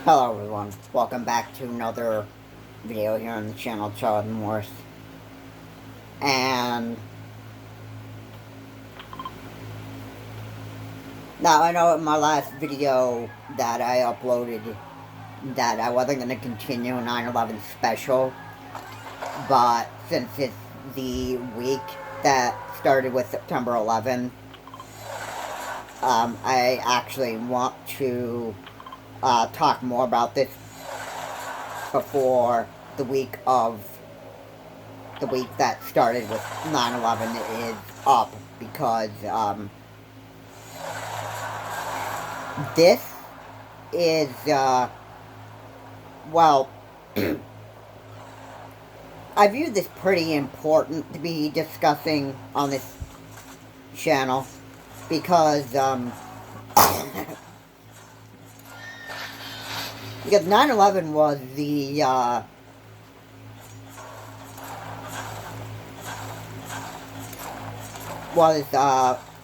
Hello everyone, welcome back to another video here on the channel, Charles Morris. And now I know in my last video that I uploaded that I wasn't going to continue 9/11 special, but since it's the week that started with September 11th, I actually want to talk more about this before the week that started with 9/11 is up, because this is well, I view this pretty important to be discussing on this channel, because because 9/11 was the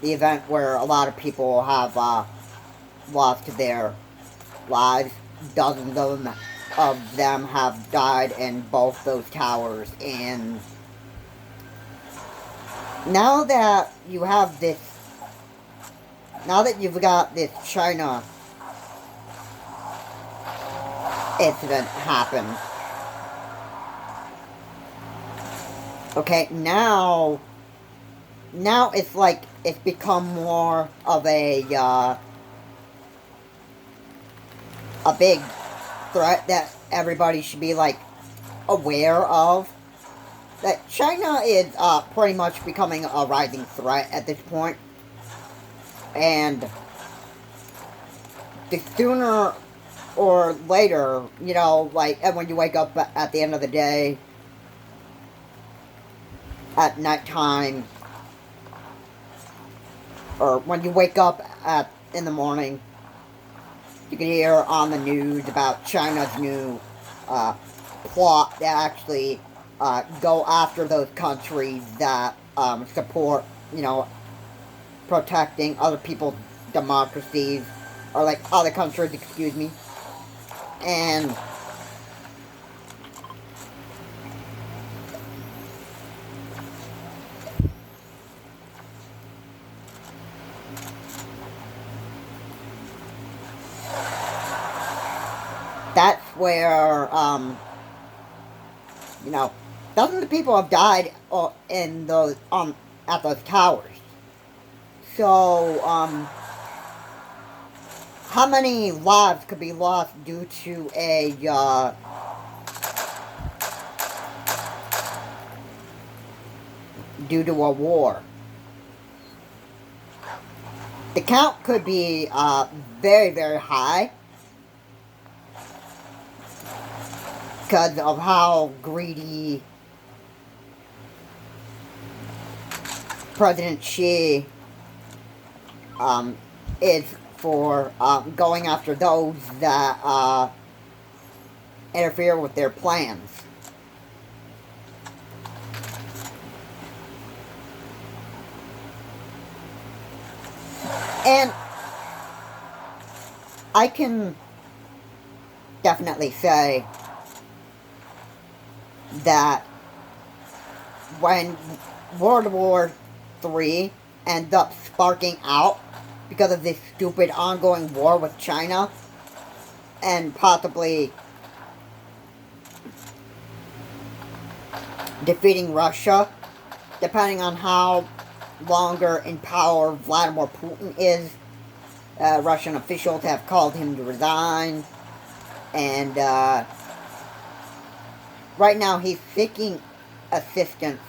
event where a lot of people have lost their lives. Dozens of them have died in both those towers, and now that you have this, now that you've got this China incident happen, okay, now it's like it's become more of a big threat that everybody should be like aware of. That China is pretty much becoming a rising threat at this point, and the sooner or later, you know, like when you wake up at the end of the day, at nighttime, or when you wake up in the morning, you can hear on the news about China's new plot to actually go after those countries that support, you know, protecting other people's democracies, or like other countries, excuse me. And that's where, you know, dozens of people have died in those, at those towers. So, how many lives could be lost due to a war? The count could be very, very high, because of how greedy President Xi is for going after those that interfere with their plans. And I can definitely say that when World War III ends up sparking out because of this stupid ongoing war with China, and possibly defeating Russia, depending on how longer in power Vladimir Putin is. Russian officials have called him to resign, and right now he's seeking assistance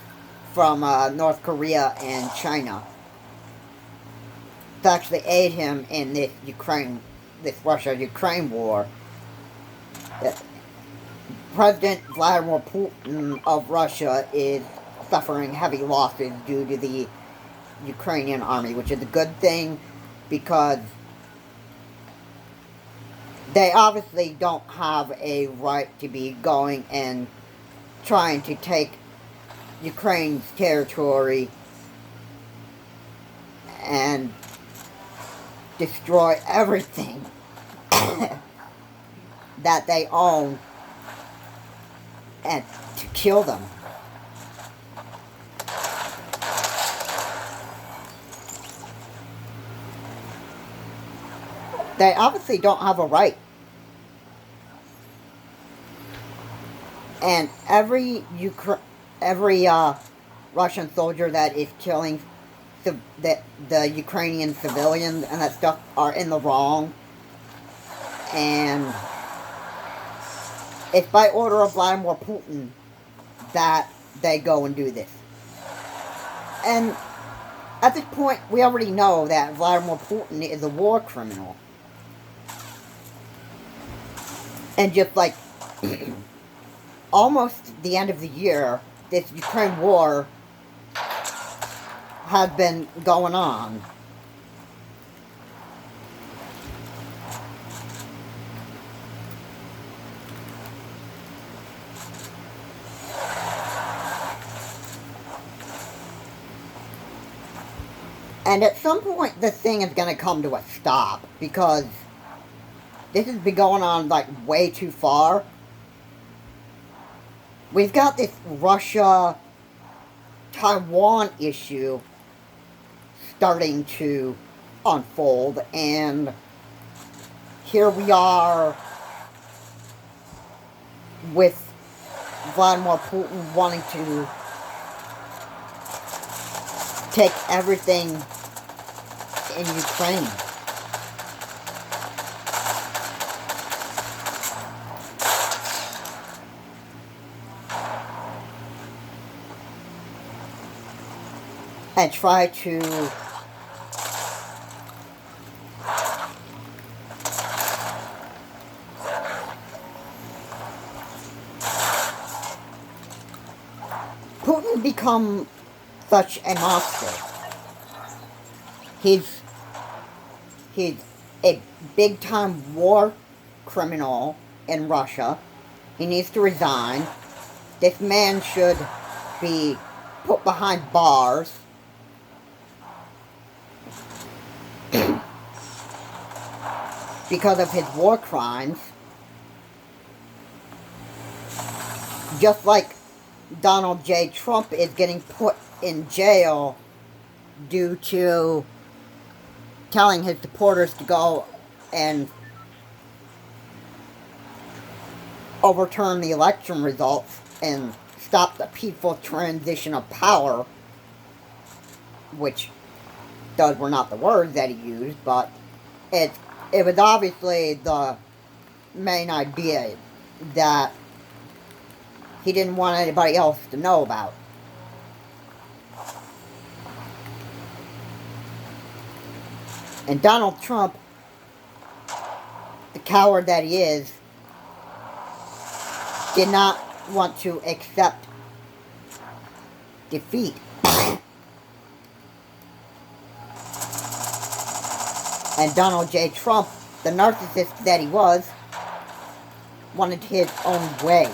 from North Korea and China to actually aid him in this Russia-Ukraine war. President Vladimir Putin of Russia is suffering heavy losses due to the Ukrainian army, which is a good thing, because they obviously don't have a right to be going and trying to take Ukraine's territory and destroy everything. that they own and to kill them. They obviously don't have a right. And every Russian soldier that is killing the Ukrainian civilians and that stuff are in the wrong. And it's by order of Vladimir Putin that they go and do this. And at this point, we already know that Vladimir Putin is a war criminal. And just like almost the end of the year, this Ukraine war has been going on. And at some point, this thing is going to come to a stop, because this has been going on, like, way too far. We've got this Russia-Taiwan issue starting to unfold, and here we are with Vladimir Putin wanting to take everything in Ukraine. And try to Putin become such a monster. He's a big-time war criminal in Russia. He needs to resign. This man should be put behind bars. Because of his war crimes. Just like Donald J. Trump is getting put in jail due to telling his supporters to go and overturn the election results and stop the peaceful transition of power, which those were not the words that he used, but it was obviously the main idea that he didn't want anybody else to know about. And Donald Trump, the coward that he is, did not want to accept defeat. And Donald J. Trump, the narcissist that he was, wanted his own way.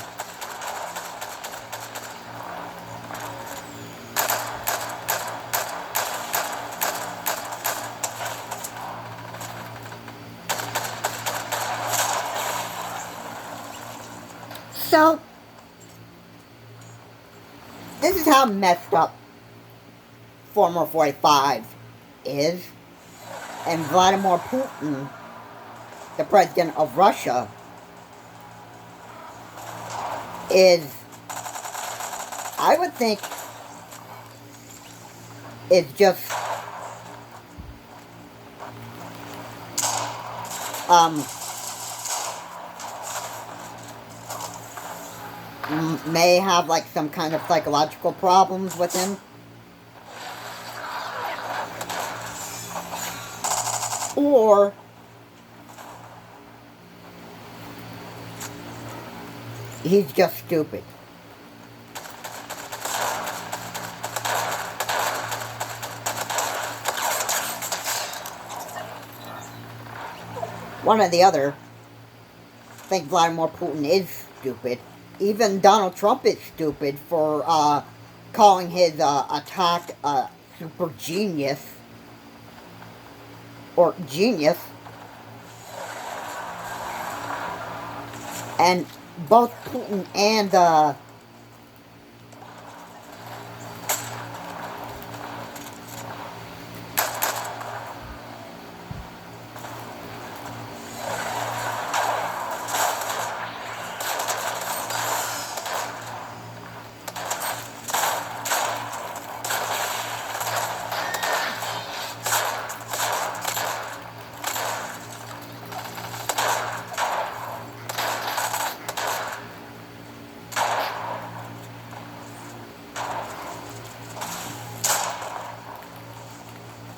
So, this is how messed up former 45 is. And Vladimir Putin, the president of Russia, is, I would think, is just may have like some kind of psychological problems with him. Or he's just stupid. One or the other. I think Vladimir Putin is stupid. Even Donald Trump is stupid for calling his attack super genius. Or genius. And both Putin and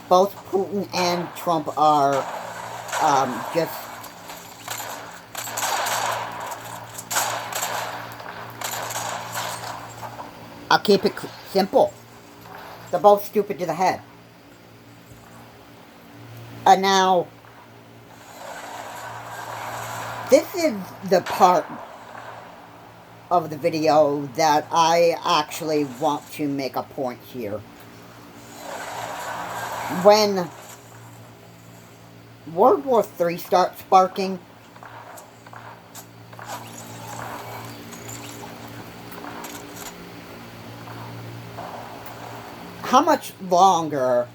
both Putin and Trump are just I'll keep it simple. They're both stupid to the head. And now, this is the part of the video that I actually want to make a point here. When World War III starts sparking, how much longer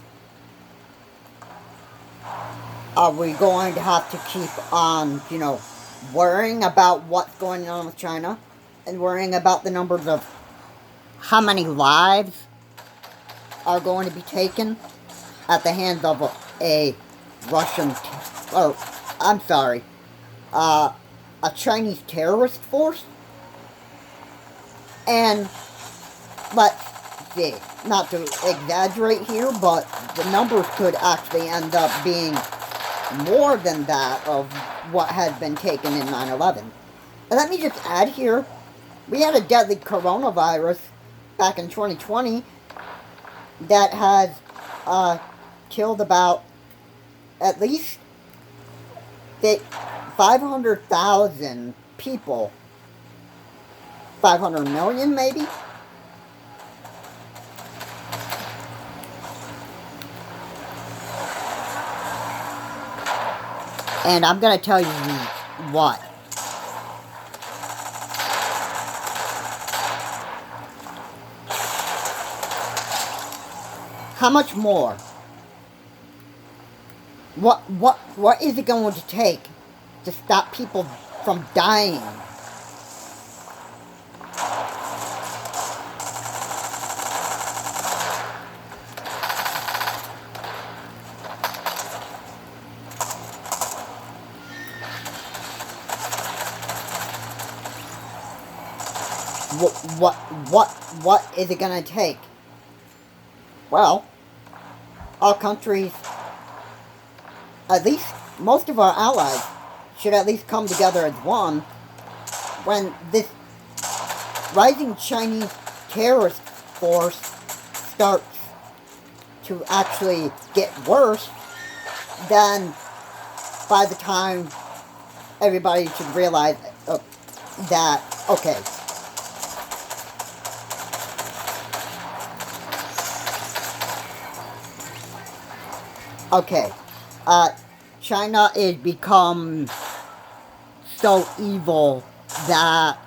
are we going to have to keep on, worrying about what's going on with China and worrying about the numbers of how many lives are going to be taken at the hands of a Russian, a Chinese terrorist force? And let's see, not to exaggerate here, but the numbers could actually end up being more than that of what had been taken in 9/11. And let me just add here, we had a deadly coronavirus back in 2020 that has killed about at least 500,000 people. 500 million, maybe? And I'm going to tell you what. How much more? What is it going to take to stop people from dying? What is it gonna take? Well, our countries, at least most of our allies, should at least come together as one when this rising Chinese terrorist force starts to actually get worse. Then by the time everybody should realize that, okay, China is become so evil that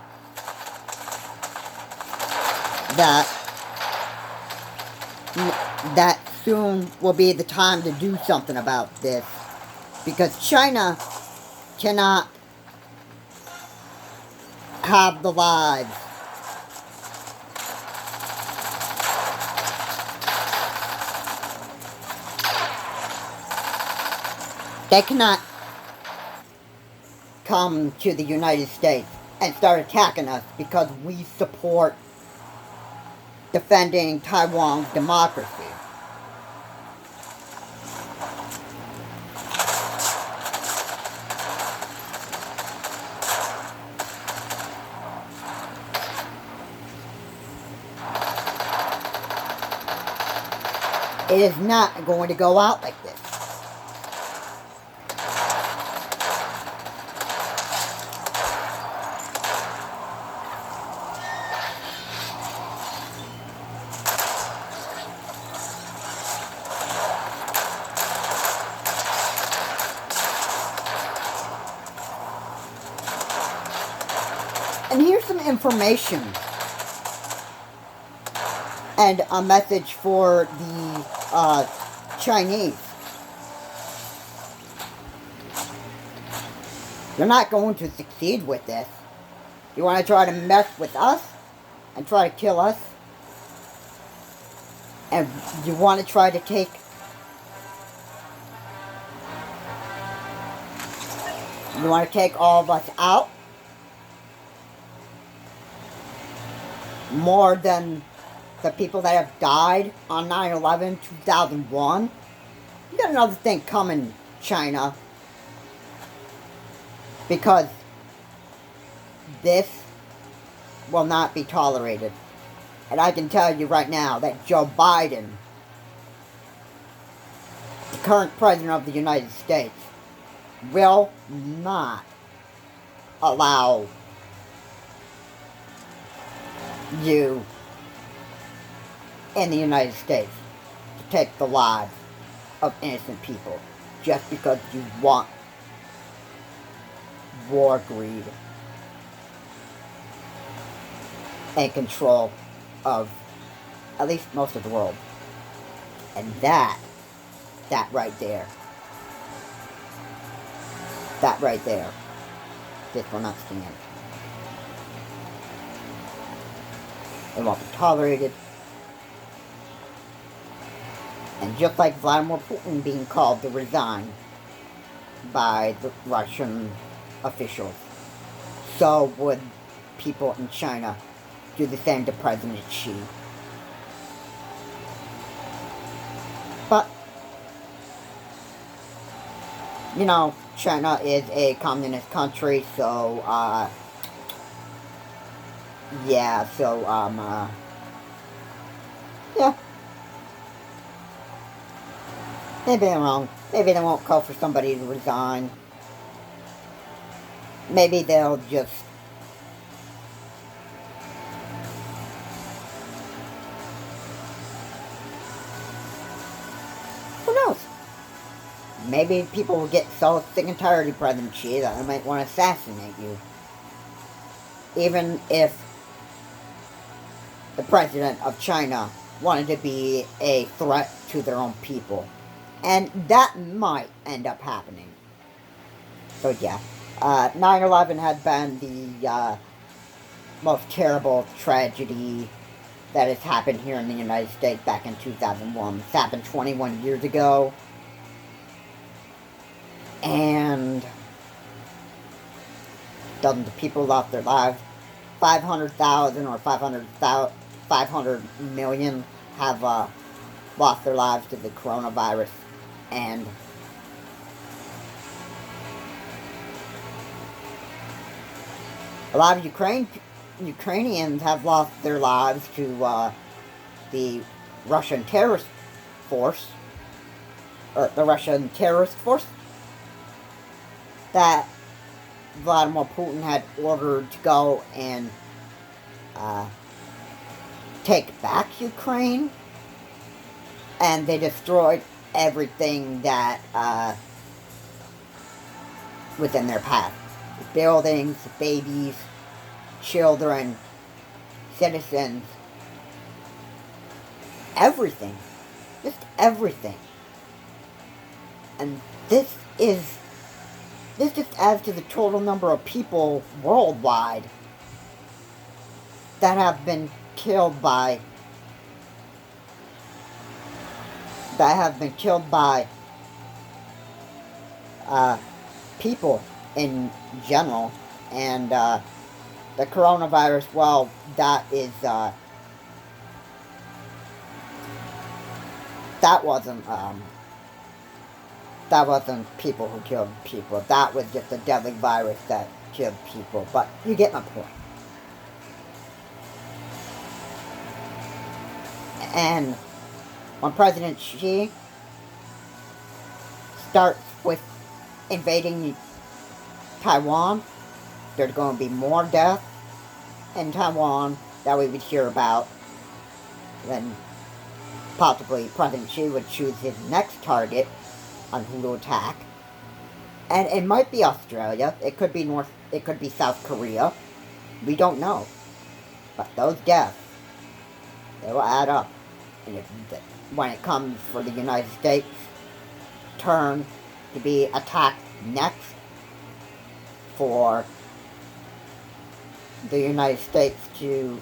soon will be the time to do something about this, because China cannot have the lives they cannot come to the United States and start attacking us because we support defending Taiwan's democracy. It is not going to go out like this. And here's some information and a message for the Chinese. You're not going to succeed with this. You want to try to mess with us and try to kill us, and you want to try to take all of us out more than the people that have died on 9/11, 2001. You got another thing coming, China, because this will not be tolerated. And I can tell you right now that Joe Biden, the current president of the United States, will not allow you in the United States to take the lives of innocent people just because you want war, greed, and control of at least most of the world. And that right there, this will not stand. It won't be tolerated. And just like Vladimir Putin being called to resign by the Russian officials, so would people in China do the same to President Xi. But, you know, China is a communist country, so, yeah. Maybe I'm wrong. Maybe they won't call for somebody to resign. Maybe they'll just who knows? Maybe people will get so sick and tired of President Xi that they might want to assassinate you. Even if the president of China wanted to be a threat to their own people. And that might end up happening. So yeah, 9/11 had been the most terrible tragedy that has happened here in the United States back in 2001. This happened 21 years ago. And dozens of people lost their lives. 500,000 or 500 million have lost their lives to the coronavirus. And a lot of Ukrainians have lost their lives to the Russian terrorist force, that Vladimir Putin had ordered to go and take back Ukraine, and they destroyed everything that was in their path. The buildings, the babies, children, citizens, everything. Just everything. And this just adds to the total number of people worldwide that have been killed by people in general. And the coronavirus, well, that wasn't people who killed people. That was just a deadly virus that killed people. But you get my point. And when President Xi starts with invading Taiwan, there's going to be more deaths in Taiwan that we would hear about. Then possibly President Xi would choose his next target on who to attack. And it might be Australia. It could be South Korea. We don't know. But those deaths, they will add up. And when it comes for the United States turn to be attacked next, for the United States who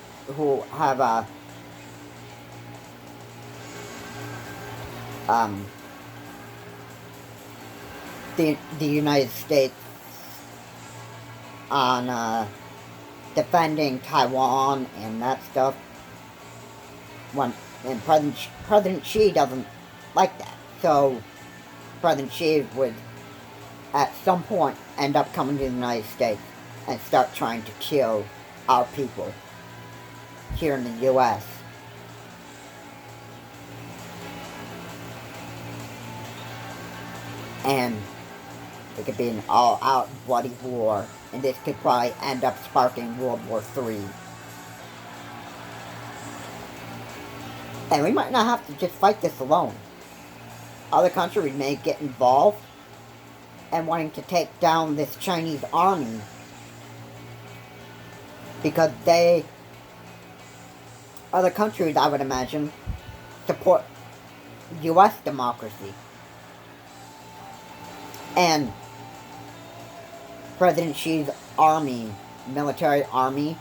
have a the United States on defending Taiwan and that stuff. And President Xi doesn't like that, so President Xi would at some point end up coming to the United States and start trying to kill our people here in the U.S. And it could be an all-out bloody war, and this could probably end up sparking World War III. And we might not have to just fight this alone. Other countries may get involved and wanting to take down this Chinese army because other countries, I would imagine, support U.S. democracy. And President Xi's military army,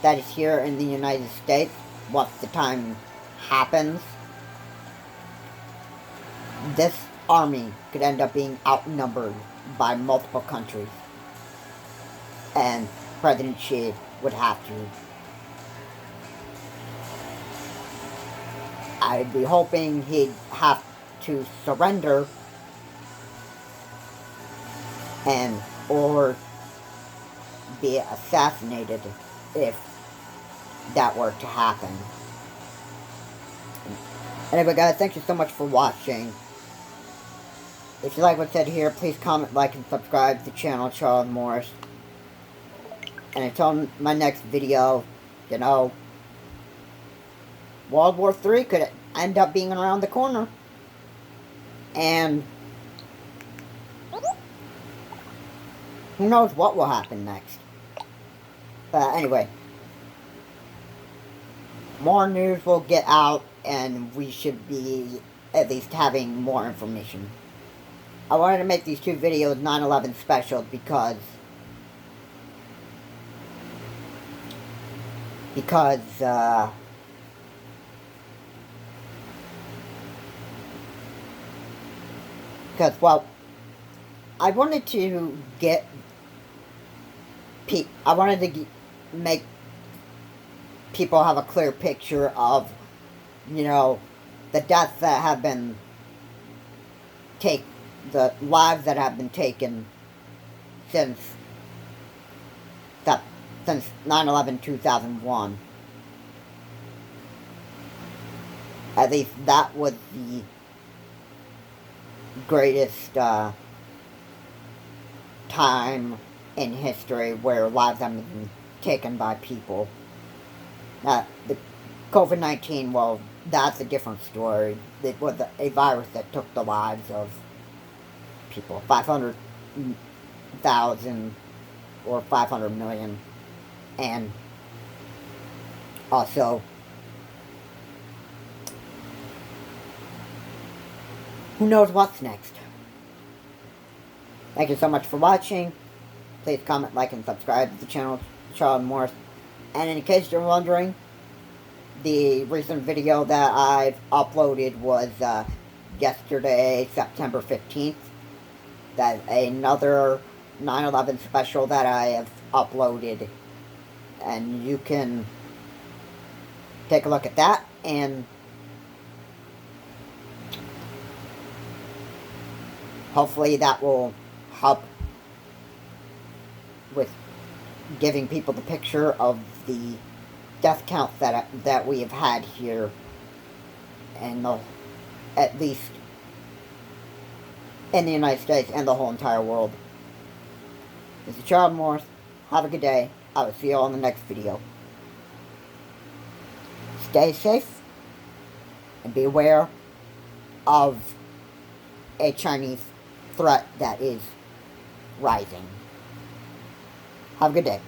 that is here in the United States, once the time happens, this army could end up being outnumbered by multiple countries. And President Xi would have to. I'd be hoping he'd have to surrender or be assassinated if that were to happen. Anyway, guys, thank you so much for watching. If you like what's said here, please comment, like, and subscribe to the channel, Charles Morris. And until my next video, you know, World War III could end up being around the corner. And who knows what will happen next. But anyway, more news will get out, and we should be at least having more information. I wanted to make these two videos 9/11 specials because well, I wanted to make people have a clear picture of, you know, the deaths that have been the lives that have been taken since 9/11/2001. At least that was the greatest time in history where lives have been taken by people. The COVID-19, well, that's a different story. It was a virus that took the lives of people, 500,000 or 500 million, and also who knows what's next. Thank you so much for watching. Please comment, like, and subscribe to the channel, Charles Morris. And in case you're wondering, the recent video that I've uploaded was yesterday, September 15th. That's another 9/11 special that I have uploaded. And you can take a look at that, and hopefully that will help with giving people the picture of the death count that we have had here, and at least in the United States and the whole entire world. This is Charles Morris. Have a good day. I will see you all in the next video. Stay safe and be aware of a Chinese threat that is rising. Have a good day.